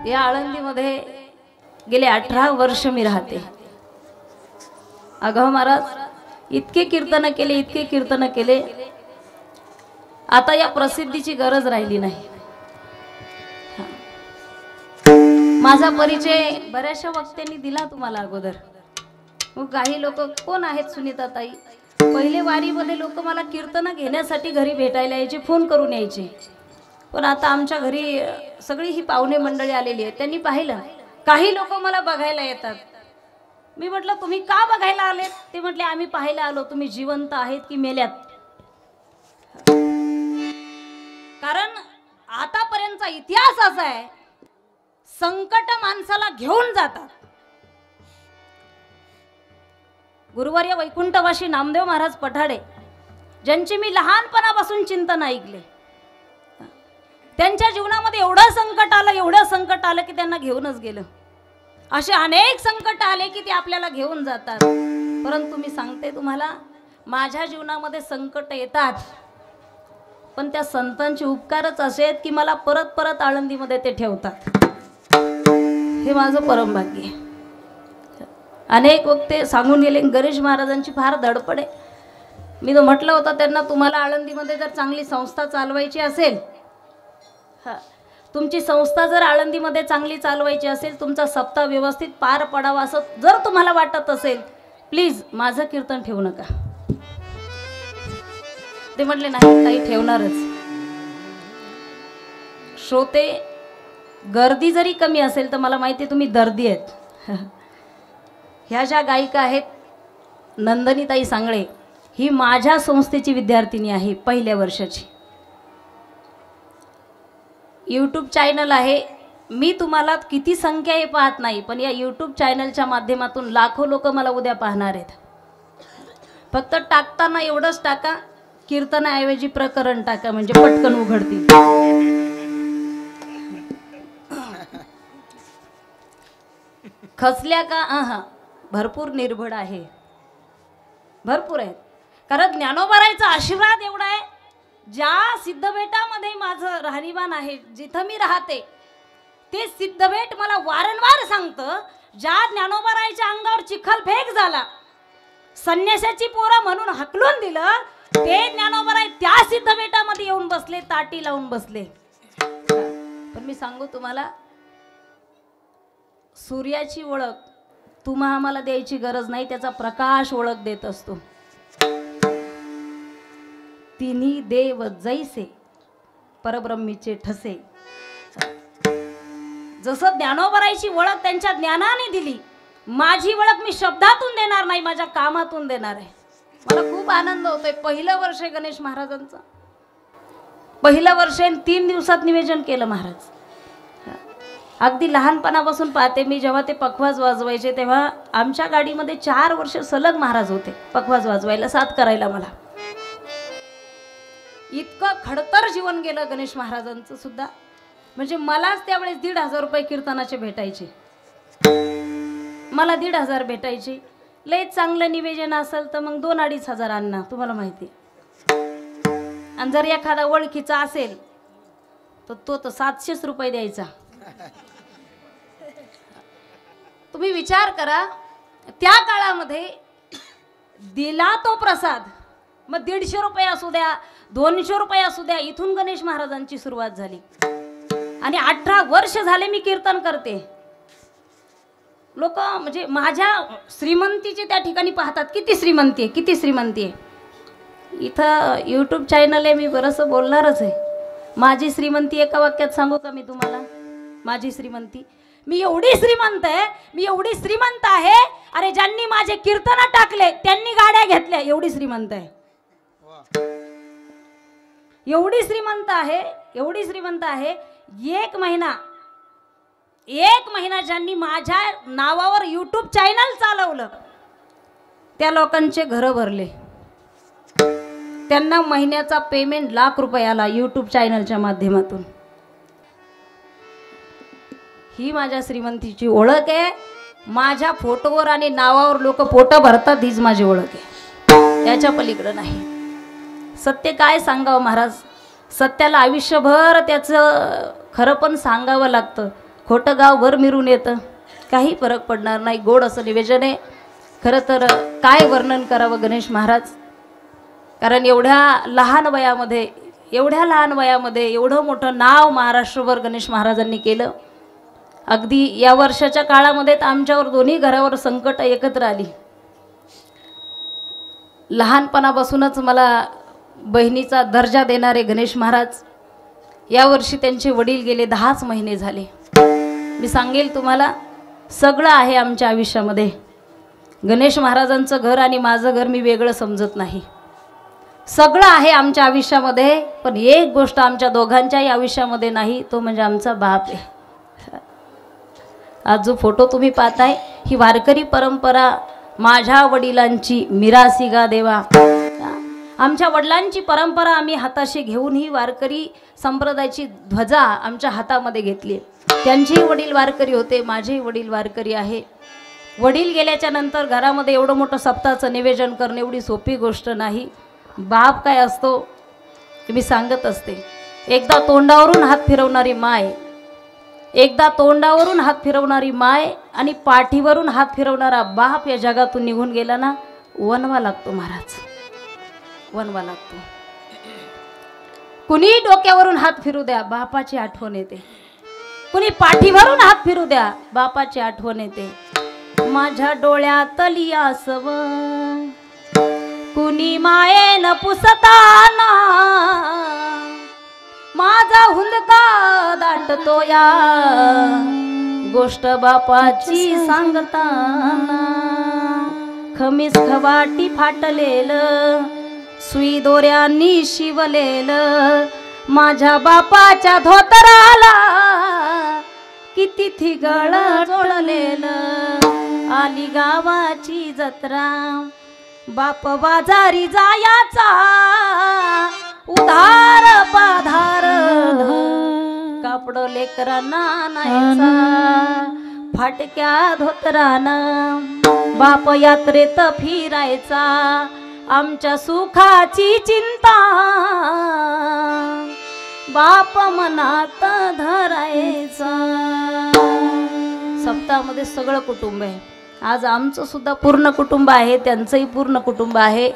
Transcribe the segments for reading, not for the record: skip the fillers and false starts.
या आळंदीमध्ये गेले 18 वर्ष मी राहते। आगाव महाराज इतके कीर्तन केले, इतके कीर्तन केले, आता या प्रसिद्धीची गरज राहिली नाही। माझा परिचय बऱ्याचशा वक्त्यांनी दिला तुम्हाला अगोदर। मग काही लोक कोण आहेत सुनीता ताई, पहिले वारीमध्ये लोक मला कीर्तन घेण्यासाठी घरी भेटायला यायचे, फोन करून यायचे। पण आता आमच्या घरी सगळी ही पाहुणे मंडळी आलेली आहेत, त्यांनी पाहिलं। काही लोक मला बघायला येतात। मी म्हटलं तुम्ही का बघायला आलेत? ते म्हटले आम्ही पाहायला आलो तुम्ही जिवंत आहेत की मेल्यात। कारण आतापर्यंतचा इतिहास असा आहे, संकट माणसाला घेऊन जातात। गुरुवर्य वैकुंठवासी नामदेव महाराज पठाडे, ज्यांचे मी लहानपणापासून चिंतन ऐकले, त्यांच्या जीवनामध्ये एवढं संकट आलं की त्यांना घेऊनच गेलं। असे अनेक संकट आले की ते आपल्याला घेऊन जातात। परंतु मी सांगते तुम्हाला, माझ्या जीवनामध्ये संकट येतात, पण त्या संतांचे उपकारच असे आहेत की मला परत परत आळंदीमध्ये ते ठेवतात। हे माझं परम भाग्य आहे। अनेक वक्ते सांगून गेले, गणेश महाराजांची फार धडपड आहे। मी तो म्हटलं होतं त्यांना, तुम्हाला आळंदीमध्ये जर चांगली संस्था चालवायची असेल, तुमची संस्था जर आळंदीमध्ये चांगली चालवायची असेल, तुमचा सप्ताह व्यवस्थित पार पडावा असं जर तुम्हाला वाटत असेल, प्लीज माझं कीर्तन ठेवू नका। ते म्हटले नाही काही ठेवणारच। श्रोते गर्दी जरी कमी असेल तर मला माहिती तुम्ही दर्दी आहेत। ह्या ज्या गायिका आहेत, नंदनीताई सांगळे, ही माझ्या संस्थेची विद्यार्थिनी आहे, पहिल्या वर्षाची। यूट्यूब चॅनल आहे, मी तुम्हाला किती संख्या आहे पाहत नाही, पण या यूट्यूब चॅनलच्या माध्यमातून लाखो लोक मला उद्या पाहणार आहेत। फक्त टाकताना एवढंच टाका, कीर्तनाऐवजी प्रकरण टाका, म्हणजे पटकन उघडतील। खचल्या का? भरपूर निर्भड आहे, भरपूर आहेत। कारण ज्ञानोबारायचा आशीर्वाद एवढा आहे, ज्या सिद्धबेटामध्ये माझं राहणीमान आहे, जिथं मी राहते, ते सिद्धबेट मला वारंवार सांगतं, ज्या ज्ञानोबारायच्या अंगावर चिखलफेक झाला, संन्यासाची पोरं म्हणून हकलून दिलं, ते ज्ञानोबाराय त्या सिद्धबेटामध्ये येऊन बसले, ताटी लावून बसले। पण मी सांगू तुम्हाला, सूर्याची ओळख तुम्हा आम्हाला द्यायची गरज नाही, त्याचा प्रकाश ओळख देत असतो। तिन्ही देव जैसे परब्रह्मीचे ठसे। जसं ज्ञानोबारायची ओळख त्यांच्या ज्ञानाने दिली, माझी ओळख मी शब्दातून देणार नाही, माझ्या कामातून देणार आहे। मला खूप आनंद होतोय। पहिलं वर्ष आहे गणेश महाराजांचं, पहिलं वर्ष 3 दिवसात निवेदन केलं महाराज। अगदी लहानपणापासून पाहते मी, जेव्हा ते पखवाज वाजवायचे तेव्हा आमच्या गाडीमध्ये 4 वर्ष सलग महाराज होते पखवाज वाजवायला, साथ करायला मला। इतकं खडतर जीवन गेलं गणेश महाराजांचं सुद्धा, म्हणजे मलाच त्यावेळेस 1,500 रुपये कीर्तनाचे भेटायचे, मला 1,500 भेटायचे। लय चांगलं निवेदन असेल तर मग 2-2,500 आणणार, तुम्हाला माहिती। आणि जर एखादा ओळखीचा असेल तर तो 700 रुपये द्यायचा। तुम्ही विचार करा, त्या काळामध्ये दिला तो प्रसाद, मग 150 रुपये असू द्या, 200 रुपये असू द्या, इथून गणेश महाराजांची सुरुवात झाली। आणि 18 वर्ष झाले मी कीर्तन करते। लोक म्हणजे माझ्या श्रीमंतीचे त्या ठिकाणी पाहतात, किती श्रीमंती आहे, किती श्रीमंती आहे। इथं यूट्यूब चॅनल आहे, मी बरंचसं बोलणारच आहे। माझी श्रीमंती एका वाक्यात सांगू का मी तुम्हाला? माझी श्रीमंती, मी एवढी श्रीमंत आहे, मी एवढी श्रीमंत आहे, अरे ज्यांनी माझे कीर्तन टाकले त्यांनी गाड्या घेतल्या, एवढी श्रीमंत आहे। एवढी श्रीमंत आहे, एवढी श्रीमंत आहे। एक महिना ज्यांनी माझ्या नावावर यूट्यूब चॅनल चालवलं, त्या लोकांचे घर भरले। त्यांना महिन्याचा पेमेंट लाख रुपये आला यूट्यूब चॅनलच्या माध्यमातून। ही माझ्या श्रीमंतीची ओळख आहे। माझ्या फोटोवर आणि नावावर लोक फोटो भरतात, हीच माझी ओळख आहे, त्याच्या पलीकडे नाही। सत्य काय सांगावं महाराज, सत्याला आयुष्यभर त्याचं खरं पण सांगावं लागतं, खोटं गावभर मिरून येतं, काही फरक पडणार नाही. गोड असं निवेदन आहे. खरं तर काय वर्णन करावं गणेश महाराज, कारण एवढ्या लहान वयामध्ये एवढं मोठं नाव महाराष्ट्रभर गणेश महाराजांनी केलं. अगदी या वर्षाच्या काळामध्ये तर आमच्यावर दोन्ही घरावर संकट एकत्र आली. लहानपणापासूनच मला बहिणीचा दर्जा देणारे गणेश महाराज, यावर्षी त्यांचे वडील गेले 10च महिने झाले. मी सांगेल तुम्हाला, सगळं आहे आमच्या आयुष्यामध्ये. गणेश महाराजांचं घर आणि माझं घर मी वेगळं समजत नाही. सगळं आहे आमच्या आयुष्यामध्ये, पण एक गोष्ट आमच्या दोघांच्याही आयुष्यामध्ये नाही, तो म्हणजे आमचा बाप आहे. आज जो फोटो तुम्ही पाहताय, ही वारकरी परंपरा माझ्या वडिलांची मिरासी गा देवा. आमच्या वडिलांची परंपरा आम्ही हाताशी घेऊन ही वारकरी संप्रदायाची ध्वजा आमच्या हातामध्ये घेतली. त्यांचेही वडील वारकरी होते, माझेही वडील वारकरी आहे. वडील गेल्याच्या नंतर घरामध्ये एवढं मोठं सप्ताहाचं निवेदन करणं एवढी सोपी गोष्ट नाही. बाप काय असतो ते मी सांगत असते. एकदा तोंडावरून हात फिरवणारी माय आणि पाठीवरून हात फिरवणारा बाप या जगातून निघून गेला ना, वनवा लागतो महाराज, वनवा लागतो. कुणी डोक्यावरून हात फिरू द्या, बापाची आठवण येते. कुणी पाठीवरून हात फिरू द्या, बापाची आठवण येते. माझ्या डोळ्यातली आसव कुणी मायेन पुसताना, माझा हुंदका दाटतो या गोष्ट बापाची सांगताना. खमीस खवाटी फाटलेलं, सुई दोऱ्यांनी शिवलेलं, माझ्या बापाच्या धोतराला किती थिगळ जोडलेलं. आली गावाची जत्रा, बाप बाजारी जायाचा, उधार पाधार कापड लेकरांना नाहीचा, फाटक्या धोतराना बाप यात्रेत फिरायचा. आमच्या सुखाची चिंता बाप मनात धरायचा. सप्ताहामध्ये सगळं कुटुंब आहे. आज आमचं सुद्धा पूर्ण कुटुंब आहे, त्यांचंही पूर्ण कुटुंब आहे,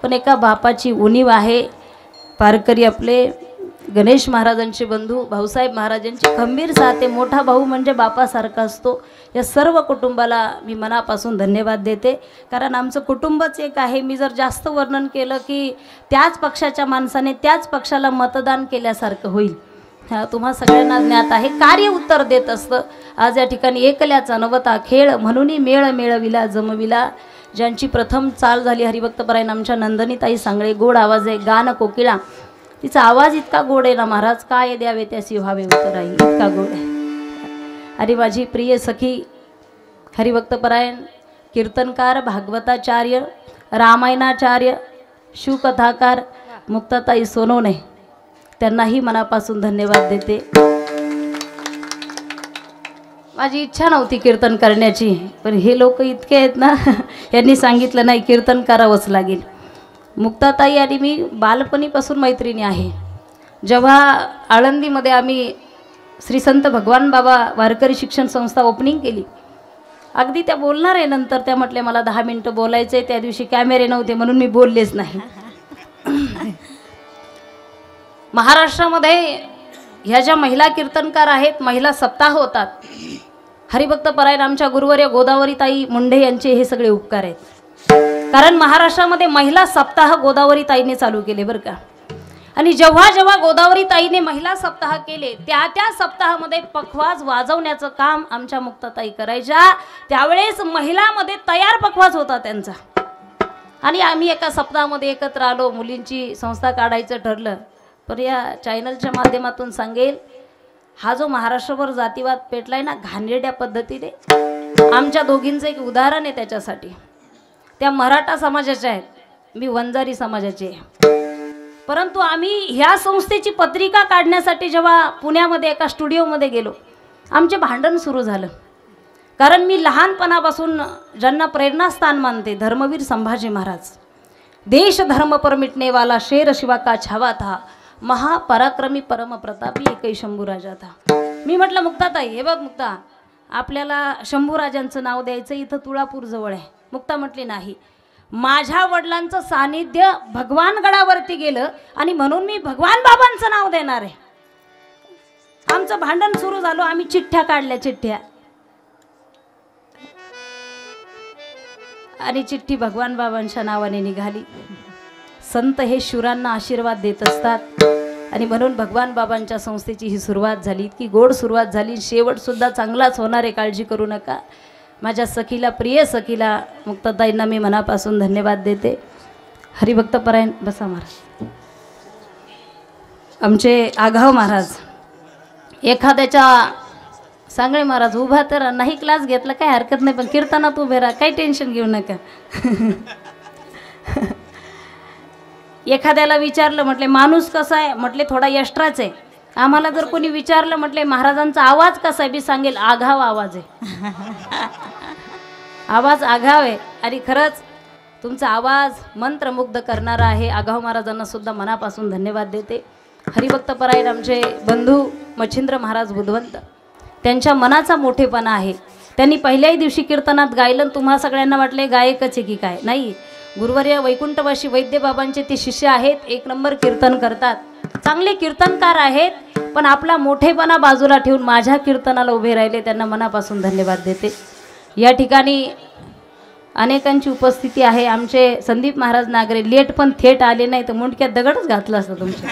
पण एका बापाची उणीव आहे. वारकरी आपले गणेश महाराजांचे बंधू भाऊसाहेब महाराजांची खंबीर साथ आहे. मोठा भाऊ म्हणजे बापासारखा असतो. या सर्व कुटुंबाला मी मनापासून धन्यवाद देते, कारण आमचं कुटुंबच एक आहे. मी जर जास्त वर्णन केलं की त्याच पक्षाच्या माणसाने त्याच पक्षाला मतदान केल्यासारखं होईल. तुम्हा सगळ्यांना ज्ञात आहे, कार्य उत्तर देत असतं. आज या ठिकाणी एकल्याचा नवता खेळ म्हणूनही मेळ मेळविला जमविला. ज्यांची प्रथम चाल झाली हरिभक्तपरायण आमच्या नंदनीताई सांगळे. गोड आवाज आहे, गाणं कोकिळा. तिचा आवाज इतका गोड आहे ना महाराज, काय द्यावे त्यासी व्हावे उत्तराई, इतका गोड आहे. अरे माझी प्रिय सखी हरिभक्तपरायण कीर्तनकार, भागवताचार्य, रामायणाचार्य, शिवकथाकार मुक्ताताई सोनवणे, त्यांनाही मनापासून धन्यवाद देते. माझी इच्छा नव्हती कीर्तन करण्याची, पण हे लोक इतके आहेत ना, यांनी सांगितलं नाही कीर्तन करावंच लागेल. मुक्ताताई आणि मी बालपणीपासून मैत्रिणी आहे. जेव्हा आळंदीमध्ये आम्ही श्री संत भगवान बाबा वारकरी शिक्षण संस्था ओपनिंग केली, अगदी त्या बोलणार आहे. नंतर त्या म्हटल्या मला 10 मिनिटं बोलायचं आहे. त्या दिवशी कॅमेरे नव्हते म्हणून मी बोललेच नाही. महाराष्ट्रामध्ये ह्या ज्या महिला कीर्तनकार आहेत, महिला सप्ताह होतात. हरिभक्तपरायण आमच्या गुरुवर्य गोदावरीताई मुंढे यांचे हे सगळे उपकार आहेत. कारण महाराष्ट्रामध्ये महिला सप्ताह गोदावरीताईने चालू केले बरं का. आणि जेव्हा जेव्हा गोदावरीताईने महिला सप्ताह केले, त्या सप्ताहामध्ये पखवाज वाजवण्याचं काम आमच्या मुक्ताताई करायच्या. त्यावेळेस महिलामध्ये तयार पखवाज होता त्यांचा. आणि आम्ही एका सप्ताहामध्ये एकत्र आलो, मुलींची संस्था काढायचं ठरलं. पण या चॅनलच्या माध्यमातून सांगेल, हा जो महाराष्ट्रभर जातीवाद पेटलाय ना घाणेरड्या पद्धतीने, आमच्या दोघींचं एक उदाहरण आहे त्याच्यासाठी. त्या मराठा समाजाच्या आहेत, मी वंजारी समाजाची आहे. परंतु आम्ही ह्या संस्थेची पत्रिका काढण्यासाठी जेव्हा पुण्यामध्ये एका स्टुडिओमध्ये गेलो, आमचे भांडण सुरू झालं. कारण मी लहानपणापासून ज्यांना प्रेरणास्थान मानते, धर्मवीर संभाजी महाराज, देश धर्म पर मिटने वाला शेर शिवा का छावा था, महापराक्रमी परम प्रतापी एकही शंभू राजा था. मी म्हटलं मुक्ताताई, हे बघ मुक्ता, आपल्याला शंभूराजांचं नाव द्यायचं, इथं तुळापूर जवळ आहे. मुक्ता म्हटली नाही, माझ्या वडिलांचं सानिध्य भगवान गडावरती गेलं आणि म्हणून मी भगवान बाबांचं नाव देणार आहे. आमचं भांडण सुरू झालं, आम्ही चिठ्ठ्या काढल्या, चिठ्ठ्या, आणि चिठ्ठी भगवान बाबांच्या नावाने निघाली. संत हे शूरांना आशीर्वाद देत असतात आणि म्हणून भगवान बाबांच्या संस्थेची ही सुरुवात झाली. इतकी गोड सुरुवात झाली, शेवटसुद्धा चांगलाच होणार आहे, काळजी करू नका. माझ्या सखीला, प्रिय सखीला मुक्ताताईंना मी मनापासून धन्यवाद देते. हरिभक्तपरायण. बसा महाराज. आमचे आघाव महाराज एखाद्याच्या सांगळे महाराज उभा तर नाही, क्लास घेतला काही हरकत नाही, पण कीर्तनात उभे राहा, काही टेन्शन घेऊ नका. एखाद्याला विचारलं, म्हटले माणूस कसा आहे, म्हटले थोडा एक्स्ट्राच आहे. आम्हाला जर कोणी विचारलं, म्हटले महाराजांचा आवाज कसा आहे, मी सांगेल आघाव आवाज आहे. आवाज आघाव आहे आणि खरंच तुमचा आवाज मंत्रमुग्ध करणारा आहे. आघाव महाराजांना सुद्धा मनापासून धन्यवाद देते. हरिभक्तपरायण आमचे बंधू मच्छिंद्र महाराज बुधवंत, त्यांच्या मनाचा मोठेपणा आहे. त्यांनी पहिल्याही दिवशी कीर्तनात गायलं, तुम्हा सगळ्यांना वाटले गायकच आहे की काय, नाही. गुरुवर्य वैकुंठवासी वैद्यबाबांचे ते शिष्य आहेत, एक नंबर कीर्तन करतात, चांगले कीर्तनकार आहेत, पण आपला मोठेपणा बाजूला ठेवून माझ्या कीर्तनाला उभे राहिले, त्यांना मनापासून धन्यवाद देते. या ठिकाणी अनेकांची उपस्थिती आहे. आमचे संदीप महाराज नागरे लेट पण थेट आले नाही तर मुंडक्यात दगडच घातला असतं तुमच्या.